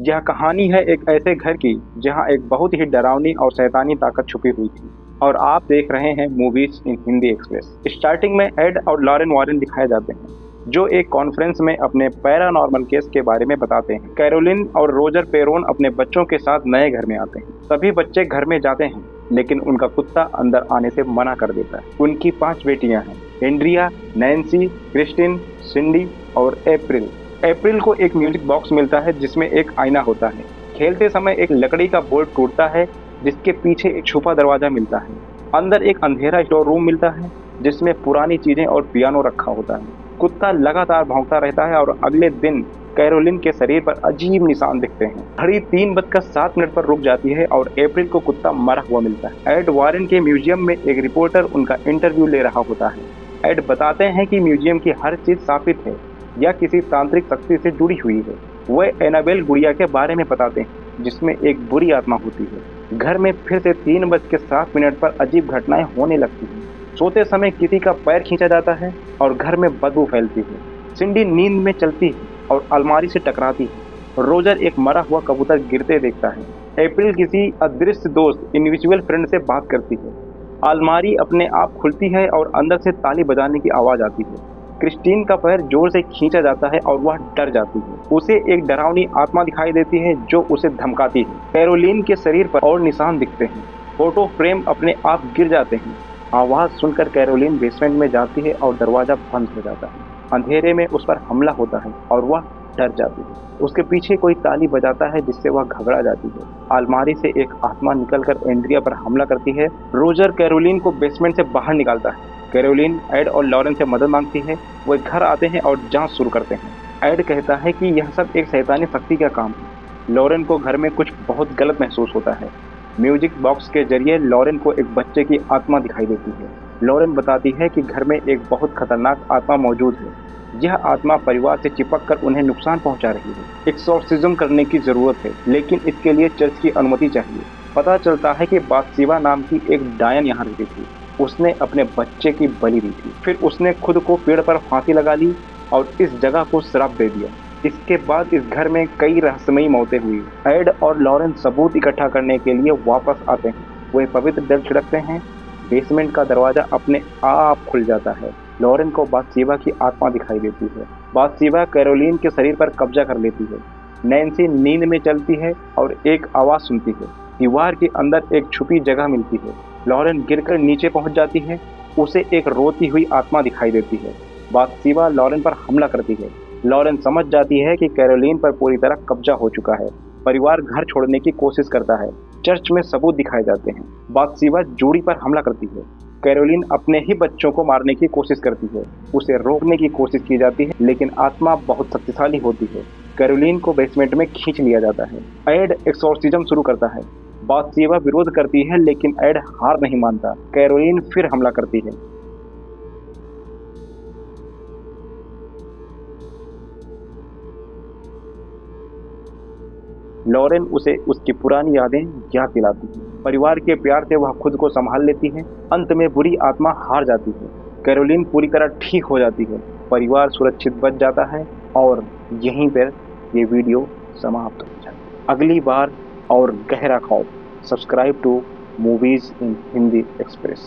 यह कहानी है एक ऐसे घर की जहां एक बहुत ही डरावनी और शैतानी ताकत छुपी हुई थी। और आप देख रहे हैं movies in Hindi express. Starting में एड और लॉरेन वॉरेन दिखाए जाते हैं जो एक कॉन्फ्रेंस में अपने पैरानॉर्मल केस के बारे में बताते हैं। कैरोलिन और रोजर पेरोन अपने बच्चों के साथ नए घर में आते हैं। सभी बच्चे घर में जाते हैं लेकिन उनका कुत्ता अंदर आने से मना कर देता है। उनकी 5 बेटियां हैं, एंड्रिया, नैन्सी, क्रिस्टिन, सिंडी और एप्रिल। एप्रिल को एक म्यूजिक बॉक्स मिलता है जिसमें एक आईना होता है। खेलते समय एक लकड़ी का बोर्ड टूटता है जिसके पीछे एक छुपा दरवाजा मिलता है। अंदर एक अंधेरा स्टोर रूम मिलता है जिसमें पुरानी चीजें और पियानो रखा होता है। कुत्ता लगातार भौंकता रहता है और अगले दिन कैरोलिन के शरीर पर अजीब निशान दिखते हैं। घड़ी 3:07 पर रुक जाती है और अप्रैल को कुत्ता मरा हुआ मिलता है। एड वॉरेन के म्यूजियम में एक रिपोर्टर उनका इंटरव्यू ले रहा होता है। एड बताते हैं कि म्यूजियम की हर चीज स्थापित है या किसी तांत्रिक शक्ति से जुड़ी हुई है। वह एनाबेल गुड़िया के बारे में बताते हैं जिसमें एक बुरी आत्मा होती है। घर में फिर से 3:07 पर अजीब घटनाएं होने लगती हैं। सोते समय किसी का पैर खींचा जाता है और घर में बदबू फैलती है। सिंडी नींद में चलती है और अलमारी से टकराती है। रोजर एक मरा हुआ कबूतर गिरते देखता है। अप्रैल किसी अदृश्य दोस्त इनविजिबल फ्रेंड से बात करती है। अलमारी अपने आप खुलती है और अंदर से ताली बजाने की आवाज आती है। क्रिस्टीन का पैर जोर से खींचा जाता है और वह डर जाती है। उसे एक डरावनी आत्मा दिखाई देती है जो उसे धमकाती है। कैरोलिन के शरीर पर और निशान दिखते हैं। फोटो फ्रेम अपने आप गिर जाते हैं। आवाज सुनकर कैरोलिन बेसमेंट में जाती है और दरवाजा बंद हो जाता है। अंधेरे में उस पर हमला होता है और वह डर जाती है। उसके पीछे कोई ताली बजाता है जिससे वह घबरा जाती है। अलमारी से एक आत्मा निकलकर एंड्रिया पर हमला करती है। रोजर कैरोलिन को बेसमेंट से बाहर निकालता है। कैरोलिन एड और लॉरेन से मदद मांगती है। वे घर आते हैं और जांच शुरू करते हैं। एड कहता है कि यह सब एक शैतानी शक्ति का काम है। लॉरेन को घर में कुछ बहुत गलत महसूस होता है। म्यूजिक बॉक्स के जरिए लॉरेन को एक बच्चे की आत्मा दिखाई देती है। लॉरेन बताती है कि घर में एक बहुत खतरनाक आत्मा मौजूद है। यह आत्मा परिवार से चिपक कर उन्हें नुकसान पहुंचा रही है। एक्सोर्सिज्म करने की जरूरत है लेकिन इसके लिए चर्च की अनुमति चाहिए। पता चलता है कि बातसीबा नाम की एक डायन यहाँ रहती थी। उसने अपने बच्चे की बलि दी थी। फिर उसने खुद को पेड़ पर फांसी लगा ली और इस जगह को श्राप दे दिया। इसके बाद इस घर में कई रहस्यमयी मौतें हुई। एड और लॉरेन सबूत इकट्ठा करने के लिए वापस आते हैं। वे पवित्र जल छिड़कते हैं। बेसमेंट का दरवाजा अपने आप खुल जाता है। लॉरेन को बातसीबा की आत्मा दिखाई देती है। बातसीबा कैरोलिन के शरीर पर कब्जा कर लेती है। नैन्सी नींद में चलती है और एक आवाज सुनती है। दीवार के अंदर एक छुपी जगह मिलती है। लॉरेन गिरकर नीचे पहुंच जाती है। उसे एक रोती हुई आत्मा दिखाई देती है। बातसीबा लॉरेन पर हमला करती है। लॉरेन समझ जाती है कि कैरोलिन पर पूरी तरह कब्जा हो चुका है। परिवार घर छोड़ने की कोशिश करता है। चर्च में सबूत दिखाए जाते हैं। बातसीबा जूडी पर हमला करती है। कैरोलिन अपने ही बच्चों को मारने की कोशिश करती है। उसे रोकने की कोशिश की जाती है लेकिन आत्मा बहुत शक्तिशाली होती है। कैरोलिन को बेसमेंट में खींच लिया जाता है। एड एक्सोर्सिज्म शुरू करता है। बातसीबा विरोध करती है लेकिन एड हार नहीं मानता। कैरोलिन फिर हमला करती है। लॉरेन उसे उसकी पुरानी यादें याद दिलाती है। परिवार के प्यार से वह खुद को संभाल लेती है। अंत में बुरी आत्मा हार जाती है। कैरोलिन पूरी तरह ठीक हो जाती है। परिवार सुरक्षित बच जाता है और यहीं पर ये वीडियो समाप्त हो जाती है। अगली बार और गहरा खौफ। Subscribe to movies in Hindi express.